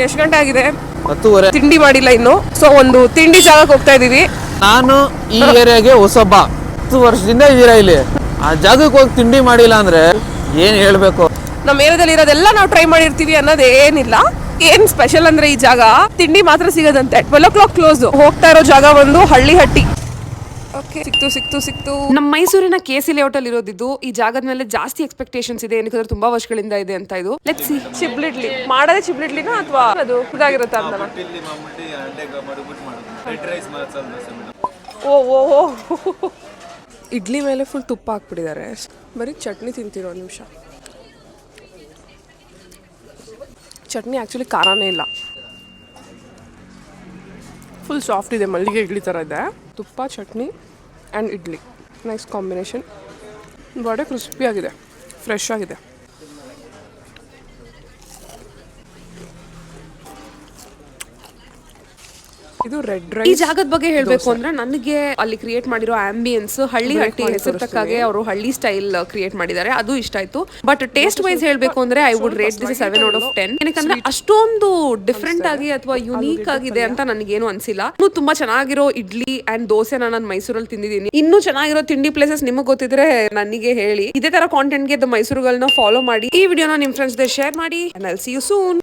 ಎಷ್ಟು ಗಂಟೆ ಆಗಿದೆ? 10:30. ತಿಂಡಿ ಮಾಡಿಲ್ಲ ಇನ್ನು. ಸೊ ಒಂದು ತಿಂಡಿ ಜಾಗಕ್ಕೆ ಹೋಗ್ತಾ ಇದೀವಿ. ನಾನು ಈ ಏರಿಯಾಗೆ ಹೊಸಬ್ಬ. 10 ವರ್ಷದಿಂದ ಇದೀರಾ ಇಲ್ಲಿ. ಆ ಜಾಗಕ್ಕೆ ಹೋಗಿ ತಿಂಡಿ ಮಾಡಿಲ್ಲ ಅಂದ್ರೆ ಏನ್ ಹೇಳ್ಬೇಕು? ನಮ್ಮ ಏರಿಯಾದಲ್ಲಿ ಇರೋದೆಲ್ಲ ನಾವು ಟ್ರೈ ಮಾಡಿರ್ತೀವಿ ಅನ್ನೋದು ಏನಿಲ್ಲ. ಏನ್ ಸ್ಪೆಷಲ್ ಅಂದ್ರೆ ಈ ಜಾಗ ತಿಂಡಿ ಮಾತ್ರ ಸಿಗೋದಂತೆ. 12 o'clock ಕ್ಲೋಸ್. ಹೋಗ್ತಾ ಇರೋ ಜಾಗ ಒಂದು ಹಳ್ಳಿ. ಓಕೆ, ಸಿಕ್ತು. ನಮ್ಮ ಮೈಸೂರಿನ KC ಲೇಔಟ್ ಅಲ್ಲಿ ಇರೋದಿದ್ದು. ಈ ಜಾಗದ ಮೇಲೆ ಜಾಸ್ತಿ ಎಕ್ಸ್ಪೆಕ್ಟೇಷನ್ಸ್ ಇದೆ, ಏನಕ್ಕೆ ತುಂಬಾ ವರ್ಷಗಳಿಂದ ಇದೆ ಅಂತ. ಇದು ಲೆಟ್ಸ್ ಸಿ. ಚಿಬ್ಲಿಡ್ಲಿ ಮಾಡೋದೇ ಚಿಬ್ಲಿಡ್ಲಿನ ಅಥವಾ ಅದು ಇದಾಗಿರುತ್ತಾ ಅಂತ. ಓ ಇಡ್ಲಿ ಮೇಲೆ ಫುಲ್ ತುಪ್ಪ ಹಾಕ್ಬಿಟ್ಟಿದ್ದಾರೆ. ಬರೀ ಚಟ್ನಿ ತಿಂತಿರೋ ನಿಮಿಷ. ಚಟ್ನಿ ಆ್ಯಕ್ಚುಲಿ ಖಾರನೇ ಇಲ್ಲ, ಫುಲ್ ಸಾಫ್ಟ್ ಇದೆ, ಮಲ್ಲಿಗೆ ಇಡ್ಲಿ ಥರ ಇದೆ. ತುಪ್ಪ, chutney and idli, nice combination. Vada crispy ಆಗಿದೆ, ಫ್ರೆಶ್ ಆಗಿದೆ. ಇದು ರೆಡ್ ರೈಸ್. ಈ ಜಾಗದ ಬಗ್ಗೆ ಹೇಳಬೇಕು ಅಂದ್ರೆ ನನಗೆ ಅಲ್ಲಿ ಕ್ರಿಯೇಟ್ ಮಾಡಿರೋ ಆಂಬಿಯನ್ಸ್ ಹಳ್ಳಿ ಹೆಸರು ತಕ್ಕಾಗೆ ಅವರು ಹಳ್ಳಿ ಸ್ಟೈಲ್ ಕ್ರಿಯೇಟ್ ಮಾಡಿದ್ದಾರೆ, ಅದು ಇಷ್ಟ ಆಯ್ತು. ಬಟ್ ಟೇಸ್ಟ್ ವೈಸ್ ಹೇಳಬೇಕು ಅಂದ್ರೆ I would rate this 7 out of 10. ಯಾಕಂದ್ರೆ ಅಷ್ಟೊಂದು ಡಿಫ್ರೆಂಟ್ ಆಗಿ ಅಥವಾ ಯುನೀಕ್ ಆಗಿದೆ ಅಂತ ನನಗೇನು ಅನ್ಸಿಲ್ಲ. ಇನ್ನು ತುಂಬಾ ಚೆನ್ನಾಗಿರೋ ಇಡ್ಲಿ ಅಂಡ್ ದೋಸೆ ನಾನು ಮೈಸೂರಲ್ಲಿ ತಿಂದಿದ್ದೀನಿ. ಇನ್ನೂ ಚೆನ್ನಾಗಿರೋ ತಿಂಡಿ ಪ್ಲೇಸಸ್ ನಿಮಗೆ ಗೊತ್ತಿದ್ರೆ ನನಗೆ ಹೇಳಿ. ಇದೇ ತರ ಕಾಂಟೆಂಟ್ಗೆ ಮೈಸೂರುಗಳನ್ನ ಫಾಲೋ ಮಾಡಿ. ಈ ವಿಡಿಯೋನ ನಿಮ್ ಫ್ರೆಂಡ್ಸ್ ಶೇರ್ ಮಾಡಿ. and I'll see you soon.